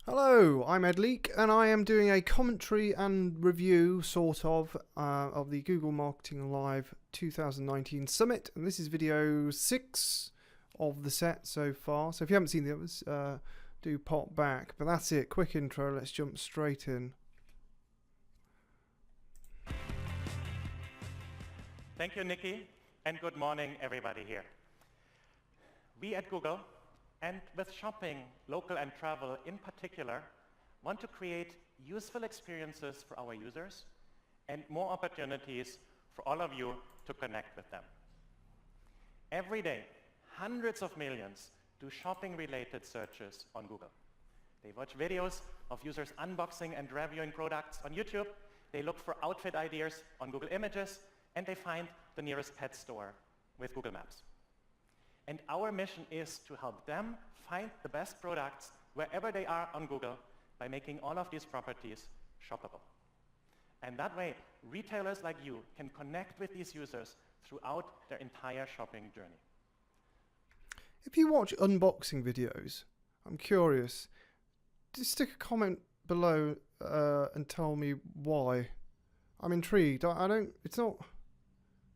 Hello, I'm Ed Leek, and I am doing a commentary and review, sort of the Google Marketing Live 2019 Summit. And this is video 6 of the set so far. So if you haven't seen the others, do pop back. But that's it. Quick intro. Let's jump straight in. Thank you, Nikki, and good morning, everybody here. We at Google, and with shopping, local and travel in particular, want to create useful experiences for our users and more opportunities for all of you to connect with them. Every day, hundreds of millions do shopping-related searches on Google. They watch videos of users unboxing and reviewing products on YouTube. They look for outfit ideas on Google Images, and they find the nearest pet store with Google Maps. And our mission is to help them find the best products wherever they are on Google by making all of these properties shoppable. And that way, retailers like you can connect with these users throughout their entire shopping journey. If you watch unboxing videos, I'm curious, just stick a comment below and tell me why. I'm intrigued.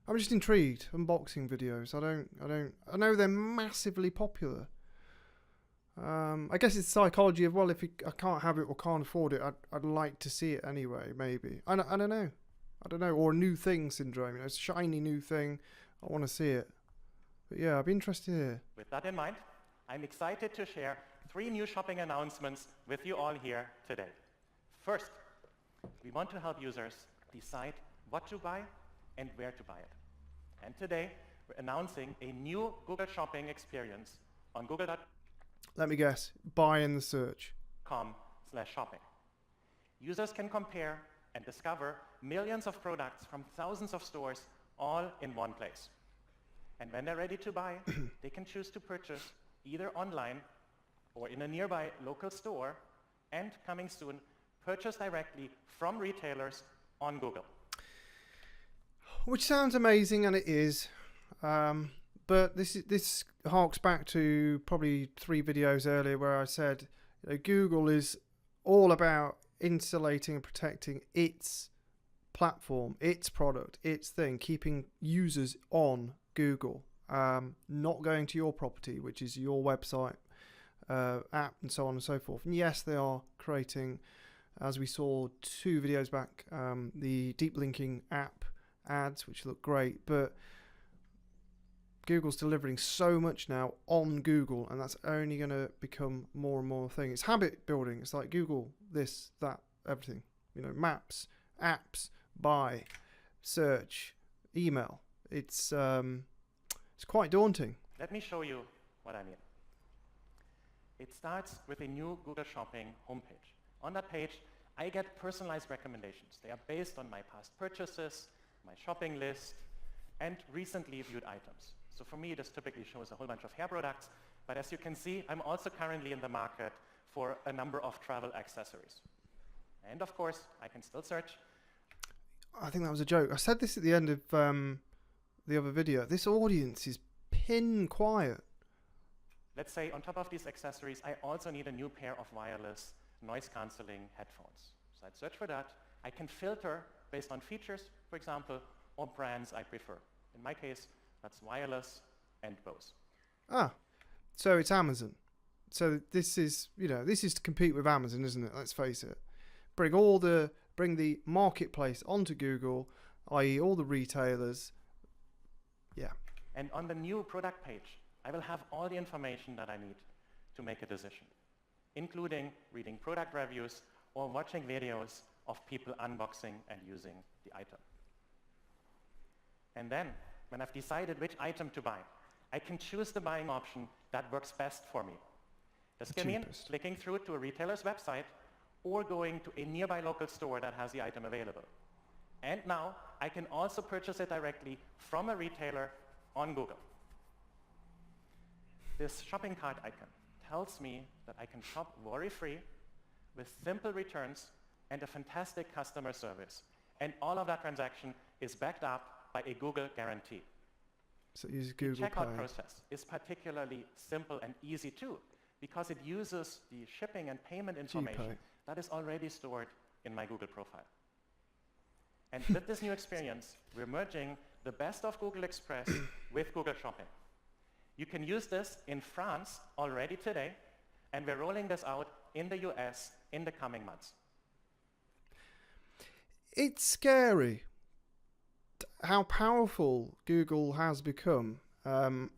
I'm just intrigued. Unboxing videos. I know they're massively popular. I guess it's psychology of, well, if I can't have it or can't afford it, I'd like to see it anyway. Maybe I don't know. Or a new thing syndrome. It's a shiny new thing. I want to see it. But yeah, I'd be interested here. With that in mind, I'm excited to share 3 new shopping announcements with you all here today. First, we want to help users decide what to buy and where to buy it. And today, we're announcing a new Google Shopping experience on google.com/shopping. Let me guess. Buy in the search. Users can compare and discover millions of products from thousands of stores all in one place. And when they're ready to buy, they can choose to purchase either online or in a nearby local store, and coming soon, purchase directly from retailers on Google. Which sounds amazing, and it is. But this harks back to probably 3 videos earlier where I said, Google is all about insulating and protecting its platform, its product, its thing, keeping users on Google, not going to your property, which is your website, app, and so on and so forth. And yes, they are creating, as we saw 2 videos back, the deep linking app ads, which look great, but Google's delivering so much now on Google, and that's only going to become more and more a thing. It's habit building. It's like Google, this, that, everything. Maps, apps, buy, search, email. It's quite daunting. Let me show you what I mean. It starts with a new Google Shopping homepage. On that page, I get personalized recommendations. They are based on my past purchases, my shopping list, and recently viewed items. So for me, this typically shows a whole bunch of hair products, but as you can see, I'm also currently in the market for a number of travel accessories. And of course, I can still search. I think that was a joke. I said this at the end of the other video. This audience is pin quiet. Let's say on top of these accessories, I also need a new pair of wireless noise-canceling headphones. So I'd search for that. I can filter based on features, for example, or brands I prefer. In my case, that's wireless and Bose. So it's Amazon. So this is to compete with Amazon, isn't it? Let's face it. Bring the marketplace onto Google, i.e. all the retailers. Yeah. And on the new product page, I will have all the information that I need to make a decision, including reading product reviews or watching videos of people unboxing and using the item. And then, when I've decided which item to buy, I can choose the buying option that works best for me. This can mean clicking through to a retailer's website or going to a nearby local store that has the item available. And now, I can also purchase it directly from a retailer on Google. This shopping cart icon tells me that I can shop worry-free with simple returns and a fantastic customer service. And all of that transaction is backed up by a Google guarantee. So use Google The checkout Pay. process is particularly simple and easy too, because it uses the shipping and payment information GPay. that is already stored in my Google profile. And with this new experience, we're merging the best of Google Express with Google Shopping. You can use this in France already today, and we're rolling this out in the US in the coming months. It's scary how powerful Google has become. I'm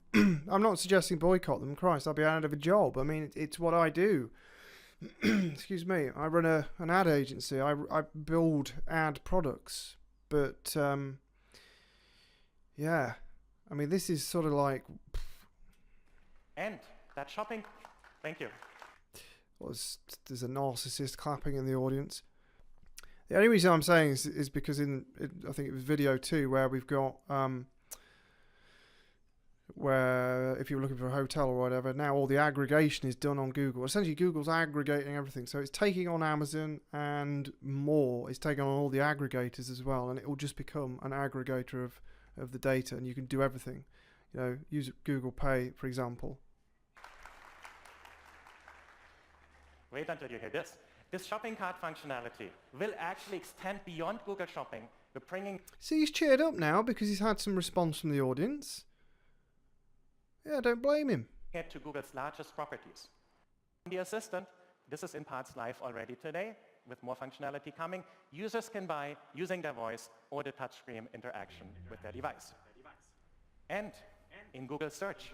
not suggesting boycott them. Christ, I'll be out of a job. I mean, it's what I do. Excuse me. I run an ad agency. I build ad products. But, yeah. I mean, this is sort of like... And that shopping... Thank you. There's a narcissist clapping in the audience. The only reason I'm saying is because I think it was video 2 where we've got... where if you're looking for a hotel or whatever, now all the aggregation is done on Google. Essentially, Google's aggregating everything. So it's taking on Amazon and more. It's taking on all the aggregators as well. And it will just become an aggregator of the data. And you can do everything. You know, use Google Pay, for example. Wait until you hear this. This shopping cart functionality will actually extend beyond Google Shopping. We're bringing... See, he's cheered up now because he's had some response from the audience. Yeah, don't blame him. ...it to Google's largest properties. The Assistant, this is in parts live already today, with more functionality coming. Users can buy using their voice or the touchscreen interaction with their device. And in Google Search,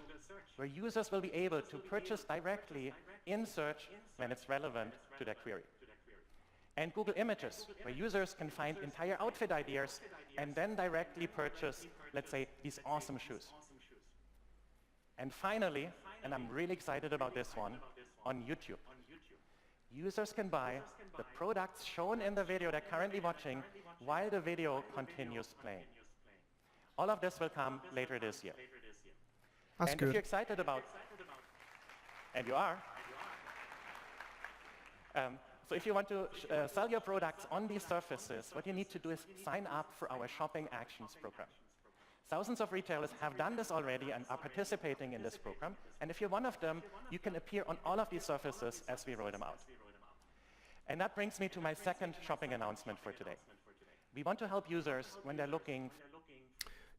where users will be able to purchase directly in search when it's relevant to their query. And Google Images, where users can find entire outfit ideas and then directly purchase, let's say, these awesome shoes. And finally, and I'm really excited about this one, on YouTube. Users can buy the products shown in the video they're currently watching while the video continues playing. All of this will come later this year. That's and good. if you're excited about, and you are, so if you want to sell your products on these surfaces, what you need to do is sign up for our Shopping Actions program. Thousands of retailers have done this already and are participating in this program. And if you're one of them, you can appear on all of these surfaces as we roll them out. And that brings me to my second shopping announcement for today. We want to help users when they're looking...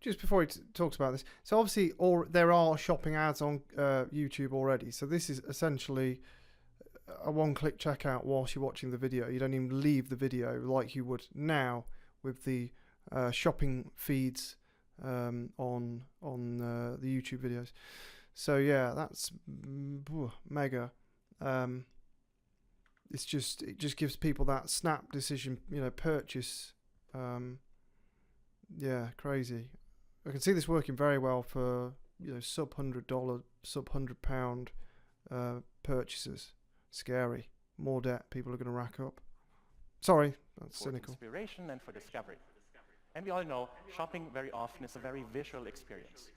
Just before he talks about this, so obviously there are shopping ads on YouTube already. So this is essentially a one-click checkout whilst you're watching the video. You don't even leave the video like you would now with the shopping feeds on the YouTube videos. So yeah, that's mega. It just gives people that snap decision, purchase. Yeah, crazy. I can see this working very well for sub $100, sub £100 purchases. Scary. More debt people are going to rack up. Sorry, that's cynical. For inspiration and for discovery. And we all know shopping very often is a very visual experience.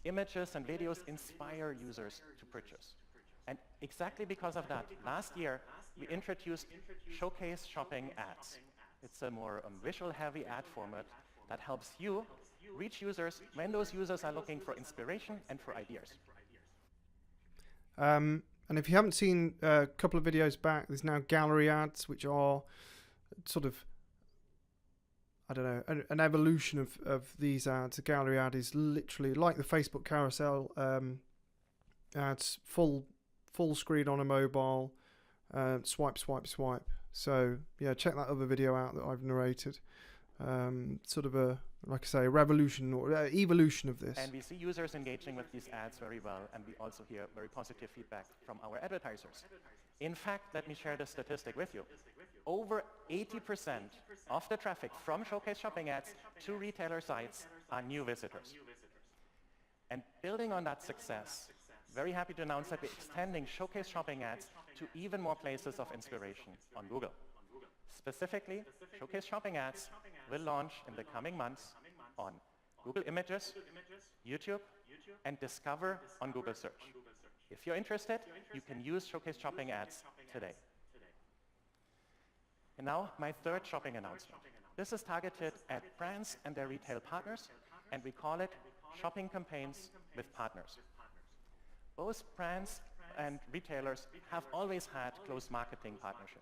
Images and videos inspire users to purchase. And exactly because of that, last year we introduced Showcase Shopping Ads. It's a more visual-heavy ad format that helps you reach users when those users are looking for inspiration and for ideas. And if you haven't seen a couple of videos back, there's now gallery ads, which are sort of, I don't know, an evolution of these ads. A gallery ad is literally like the Facebook carousel ads, full screen on a mobile, swipe, swipe, swipe. So yeah, check that other video out that I've narrated. Sort of a, like I say, a revolution or evolution of this. And we see users engaging with these ads very well, and we also hear very positive feedback from our advertisers. In fact, let me share this statistic with you. Over 80% of the traffic from Showcase Shopping ads to retailer sites are new visitors. And building on that success, very happy to announce that we're extending Showcase Shopping ads to even more places of inspiration on Google. Specifically, Showcase Shopping ads will launch in the coming months on Google Images, YouTube, and Discover on Google Search. If you're interested, you can use Showcase Shopping ads today. And now, my third shopping announcement. This is targeted at brands and their retail partners, and we call it Shopping Campaigns with Partners. Both brands and retailers have always had close marketing partnership.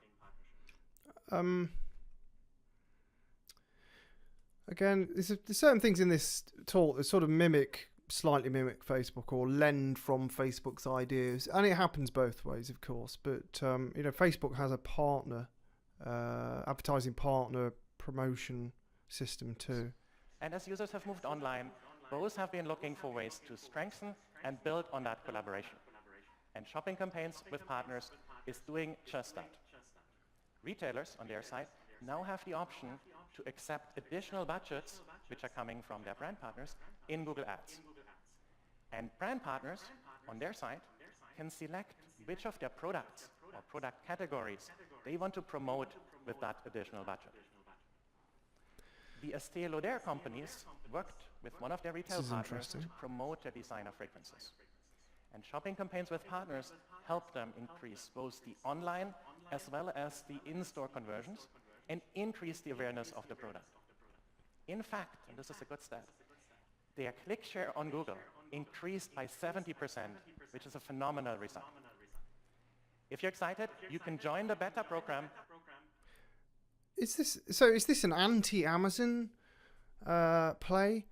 Again, there's certain things in this talk that sort of slightly mimic Facebook or lend from Facebook's ideas, and it happens both ways, of course. But Facebook has a partner, advertising partner promotion system too. And as users have moved online, both have been looking for ways to strengthen and build on that collaboration. And shopping campaigns with partners is doing just that. Retailers, on their side, now have the option to accept additional budgets, which are coming from their brand partners, in Google Ads. And brand partners, on their side, can select which of their products or product categories they want to promote with that additional budget. The Estée Lauder companies worked with one of their retail partners to promote their designer fragrances. And shopping campaigns with partners help them increase both the online as well as the in-store conversions and increase the awareness of the product. In fact, and this is a good stat, their click share on Google increased by 70%, which is a phenomenal result. If you're excited, you can join the beta program. Is this an anti-Amazon play?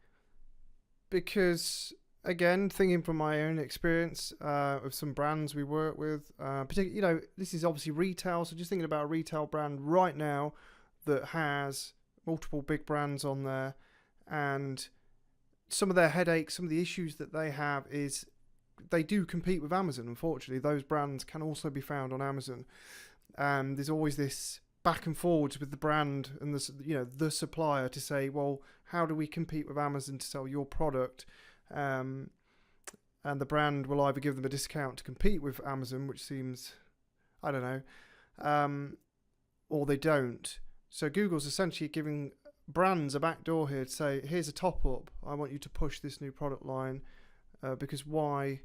Because again, thinking from my own experience of some brands we work with, particularly, this is obviously retail. So just thinking about a retail brand right now that has multiple big brands on there, and some of their headaches, some of the issues that they have is they do compete with Amazon. Unfortunately, those brands can also be found on Amazon. There's always this back and forwards with the brand and the supplier to say, well, how do we compete with Amazon to sell your product? And the brand will either give them a discount to compete with Amazon, which seems, I don't know, or they don't. So Google's essentially giving brands a backdoor here to say, here's a top up. I want you to push this new product line because why?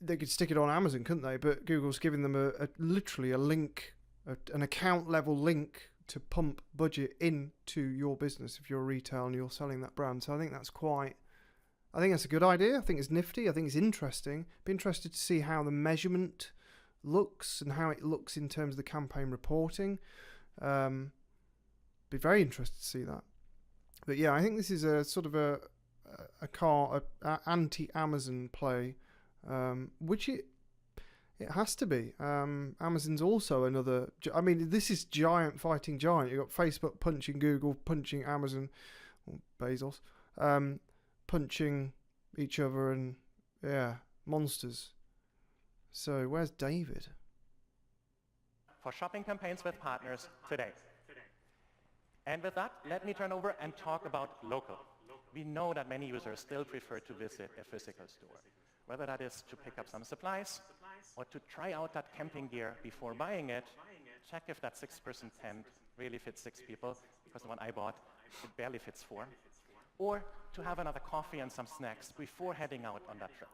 They could stick it on Amazon, couldn't they? But Google's giving them literally a link, an account level link to pump budget into your business if you're a retail and you're selling that brand. So I think that's a good idea. I think it's nifty. I think it's interesting. Be interested to see how the measurement looks and how it looks in terms of the campaign reporting. Be very interested to see that. But yeah, I think this is a sort of a anti-Amazon play, which it has to be. Amazon's also another. I mean, this is giant fighting giant. You've got Facebook punching Google, punching Amazon, or Bezos, punching each other, and monsters. So where's David? For shopping campaigns with partners today. And with that, let me turn over and talk about local. We know that many users still prefer to visit a physical store, whether that is to pick up some supplies or to try out that camping gear before buying it, check if that 6-person tent really fits 6 people, because the one I bought, it barely fits 4, or to have another coffee and some snacks before heading out on that trip.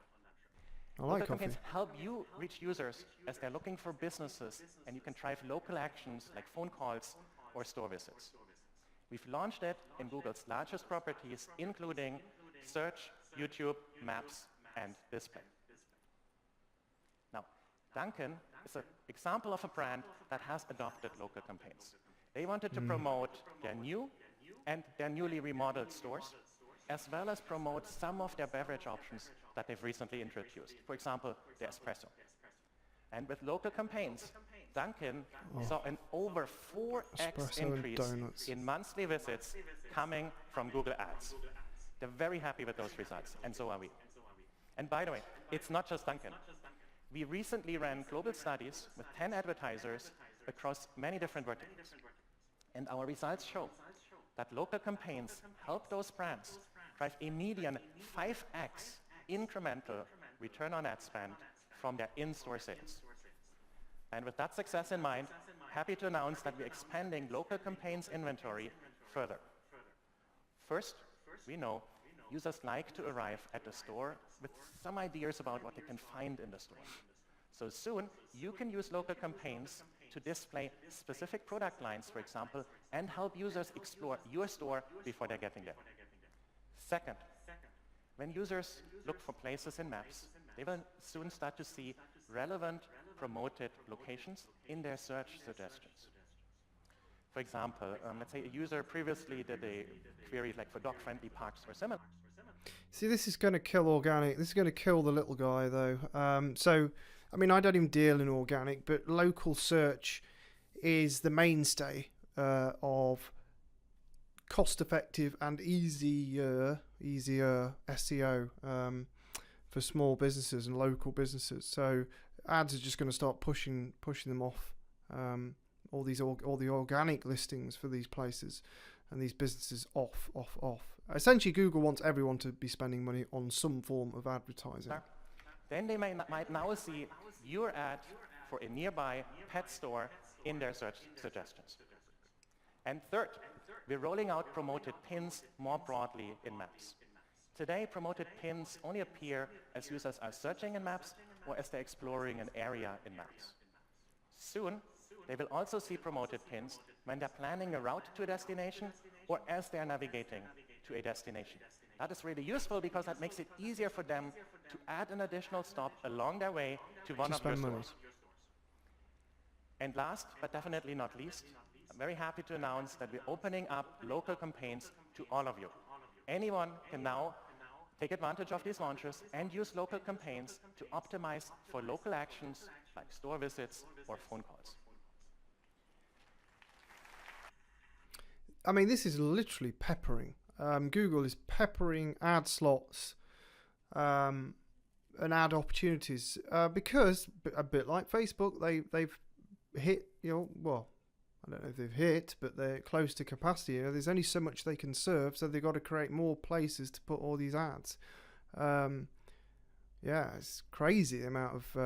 I like local coffee. campaigns help you reach users as they're looking for businesses, and you can drive local actions like phone calls or store visits. We've launched it in Google's largest properties, including Search, YouTube, Maps, and Display. Now, Dunkin' is an example of a brand that has adopted local campaigns. They wanted to promote their new and their newly remodeled stores, as well as promote some of their beverage options that they've recently introduced. For example, the espresso. And with local campaigns, Dunkin' saw an over 4x Espresso increase in monthly visits coming from Google Ads. They're very happy with those results, and so are we. And by the way, it's not just Dunkin'. We recently ran global studies with 10 advertisers across many different verticals. And our results show that local campaigns help those brands drive a median 5x incremental return on ad spend from their in-store sales. And with that success in mind, happy to announce that we're expanding local campaigns inventory further. First, we know users like to arrive at the store with some ideas about what they can find in the store. So soon, you can use local campaigns to display specific product lines, for example, and help users explore your store before they're getting there. Second, when users look for places in maps, They will soon start to see relevant promoted locations in their search suggestions. For example, let's say a user previously did a query like for dog-friendly parks or similar. See, this is going to kill organic. This is going to kill the little guy, though. So, I mean, I don't even deal in organic, but local search is the mainstay of cost-effective and easier SEO for small businesses and local businesses. So, ads are just going to start pushing them off. All the organic listings for these places and these businesses off. Essentially, Google wants everyone to be spending money on some form of advertising. Then they might now see your ad for a nearby pet store in their search suggestions. And third, we're rolling out promoted pins more broadly in Maps. Today, promoted pins only appear as users are searching in Maps or as they're exploring an area in Maps. Soon, they will also see promoted pins when they're planning a route to a destination or as they're navigating to a destination. That is really useful because that makes it easier for them to add an additional stop along their way to one of your stores. And last, but definitely not least, I'm very happy to announce that we're opening up local campaigns to all of you. Anyone can now take advantage of these launches and use local campaigns to optimize for local actions like store visits or phone calls. I mean, this is literally peppering. Google is peppering ad slots and ad opportunities because, a bit like Facebook, they've hit, well, I don't know if they've hit, but they're close to capacity. There's only so much they can serve, so they've got to create more places to put all these ads. It's crazy the amount of...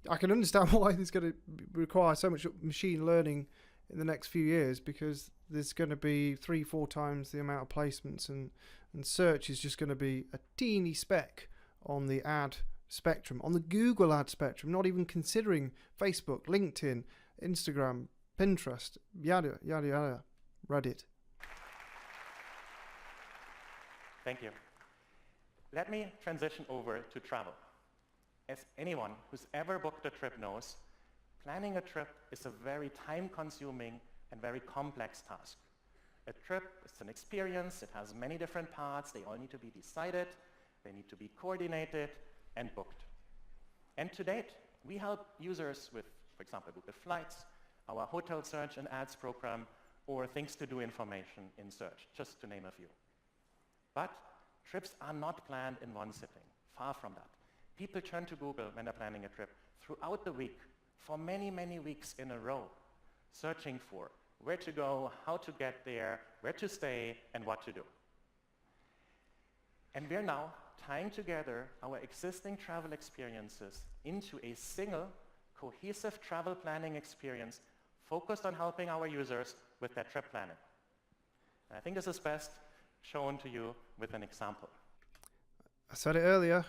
I can understand why it's going to require so much machine learning in the next few years, because there's going to be 3-4 times the amount of placements, and search is just going to be a teeny speck on the ad spectrum, on the Google ad spectrum, not even considering Facebook, LinkedIn, Instagram, Pinterest, yada, yada, yada, Reddit. Thank you. Let me transition over to travel. As anyone who's ever booked a trip knows, planning a trip is a very time-consuming and very complex task. A trip is an experience. It has many different parts. They all need to be decided. They need to be coordinated and booked. And to date, we help users with, for example, Google Flights, our hotel search and ads program, or things to do information in search, just to name a few. But trips are not planned in one sitting. Far from that. People turn to Google when they're planning a trip throughout the week, for many, many weeks in a row, searching for where to go, how to get there, where to stay, and what to do. And we're now tying together our existing travel experiences into a single, cohesive travel planning experience focused on helping our users with their trip planning. And I think this is best shown to you with an example. I said it earlier,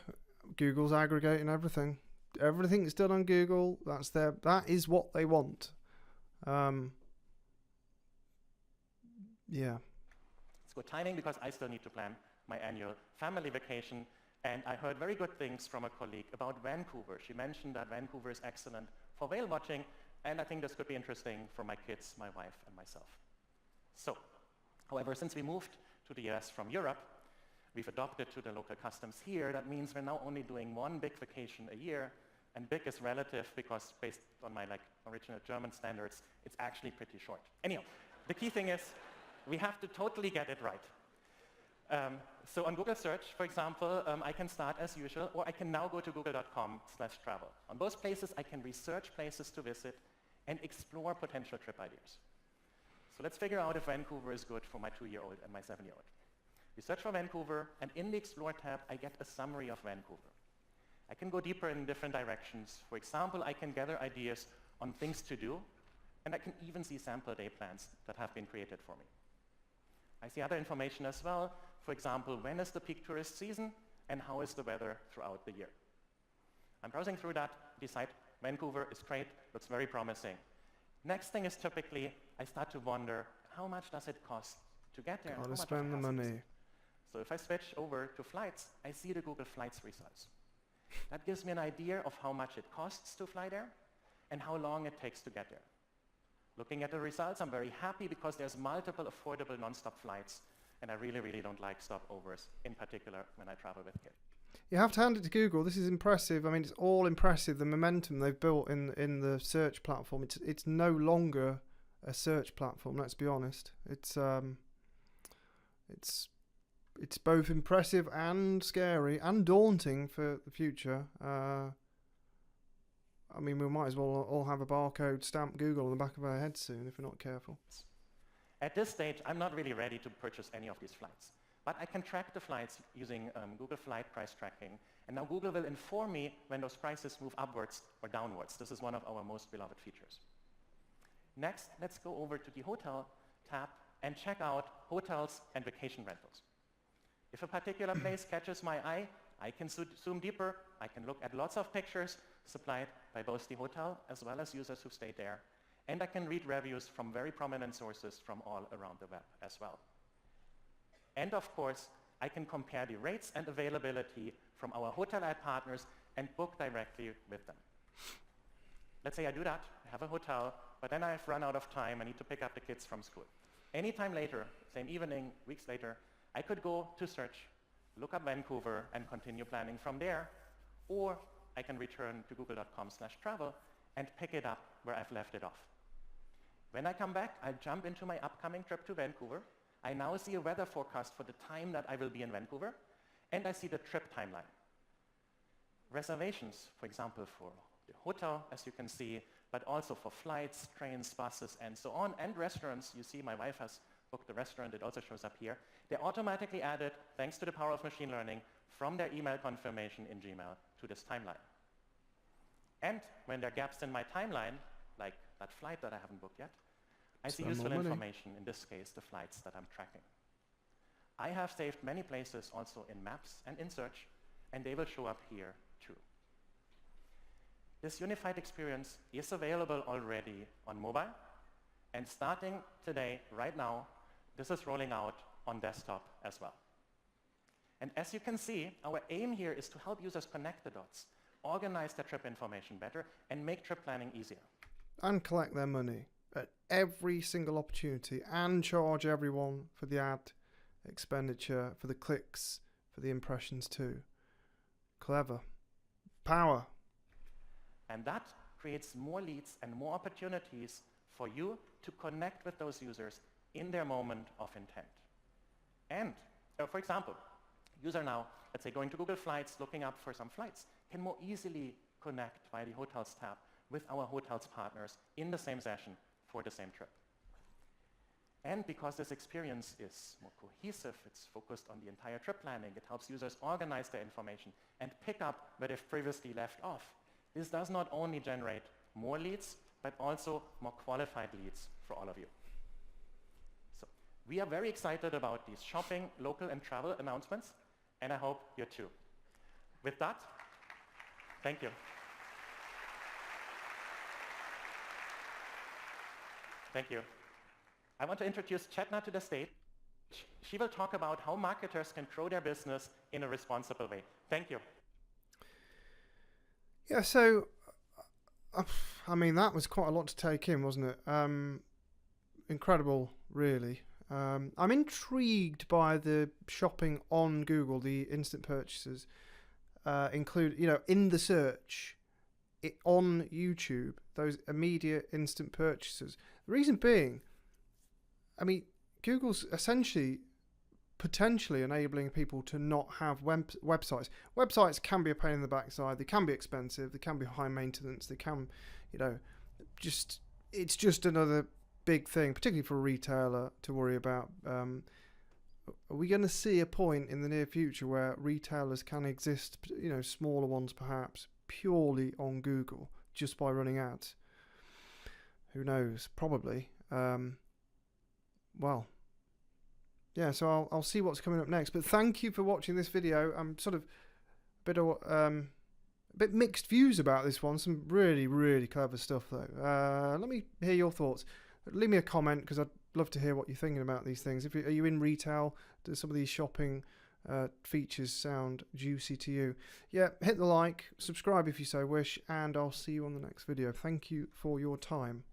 Google's aggregating everything. Everything that's done on Google, that is what they want. Yeah. It's good timing because I still need to plan my annual family vacation, and I heard very good things from a colleague about Vancouver. She mentioned that Vancouver is excellent for whale watching, and I think this could be interesting for my kids, my wife, and myself. So, however, since we moved to the US from Europe, we've adopted to the local customs here. That means we're now only doing one big vacation a year, and big is relative because based on my original German standards, it's actually pretty short. Anyhow, the key thing is we have to totally get it right. So on Google Search, for example, I can start as usual, or I can now go to google.com/travel. On both places, I can research places to visit and explore potential trip ideas. So let's figure out if Vancouver is good for my 2-year-old and my 7-year-old. We search for Vancouver, and in the Explore tab, I get a summary of Vancouver. I can go deeper in different directions. For example, I can gather ideas on things to do, and I can even see sample day plans that have been created for me. I see other information as well. For example, when is the peak tourist season, and how is the weather throughout the year? I'm browsing through that, decide Vancouver is great, looks very promising. Next thing is typically, I start to wonder, how much does it cost to get there? Gotta spend the money. So if I switch over to flights, I see the Google Flights results. That gives me an idea of how much it costs to fly there and how long it takes to get there. Looking at the results, I'm very happy because there's multiple affordable non-stop flights, and I really, really don't like stopovers, in particular when I travel with kids. You have to hand it to Google. This is impressive. I mean, it's all impressive. The momentum they've built in the search platform. It's no longer a search platform. Let's be honest. It's both impressive and scary and daunting for the future. I mean, we might as well all have a barcode stamp Google on the back of our heads soon if we're not careful. At this stage, I'm not really ready to purchase any of these flights. But I can track the flights using Google Flight Price Tracking. And now Google will inform me when those prices move upwards or downwards. This is one of our most beloved features. Next, let's go over to the Hotel tab and check out hotels and vacation rentals. If a particular place catches my eye, I can zoom deeper. I can look at lots of pictures supplied by both the hotel as well as users who stayed there. And I can read reviews from very prominent sources from all around the web as well. And of course, I can compare the rates and availability from our hotel ad partners and book directly with them. Let's say I do that, I have a hotel, but then I've run out of time, I need to pick up the kids from school. Anytime later, same evening, weeks later, I could go to search, look up Vancouver, and continue planning from there, or I can return to google.com/travel and pick it up where I've left it off. When I come back, I'll jump into my upcoming trip to Vancouver. I now see a weather forecast for the time that I will be in Vancouver, and I see the trip timeline. Reservations, for example, for the hotel, as you can see, but also for flights, trains, buses, and so on, and restaurants. You see my wife has booked the restaurant. It also shows up here. They're automatically added, thanks to the power of machine learning, from their email confirmation in Gmail to this timeline. And when there are gaps in my timeline, like that flight that I haven't booked yet, I see useful information, in this case, the flights that I'm tracking. I have saved many places also in Maps and in Search, and they will show up here too. This unified experience is available already on mobile, and starting today, right now, this is rolling out on desktop as well. And as you can see, our aim here is to help users connect the dots, organize their trip information better, and make trip planning easier. And collect their money at every single opportunity and charge everyone for the ad expenditure, for the clicks, for the impressions too. Clever. Power. And that creates more leads and more opportunities for you to connect with those users in their moment of intent. And, for example, user now, let's say going to Google Flights, looking up for some flights, can more easily connect via the Hotels tab with our hotels partners in the same session for the same trip. And because this experience is more cohesive, it's focused on the entire trip planning, it helps users organize their information and pick up where they've previously left off. This does not only generate more leads, but also more qualified leads for all of you. So we are very excited about these shopping, local, and travel announcements, and I hope you're too. With that, thank you. Thank you. I want to introduce Chetna to the stage. She will talk about how marketers can grow their business in a responsible way. Thank you. Yeah, so, I mean, that was quite a lot to take in, wasn't it? Incredible, really. I'm intrigued by the shopping on Google, the instant purchases, include, in the search, on YouTube, those immediate instant purchases. The reason being, I mean, Google's essentially potentially enabling people to not have websites. Websites can be a pain in the backside. They can be expensive. They can be high maintenance. They can, it's just another big thing, particularly for a retailer to worry about. Are we going to see a point in the near future where retailers can exist, smaller ones perhaps, purely on Google just by running ads? Who knows? Probably. Well, yeah, so I'll see what's coming up next. But thank you for watching this video. I'm sort of a bit mixed views about this one. Some really, really clever stuff, though. Let me hear your thoughts. Leave me a comment, because I'd love to hear what you're thinking about these things. Are you in retail? Do some of these shopping features sound juicy to you. Yeah, hit the like, subscribe if you so wish, and I'll see you on the next video. Thank you for your time.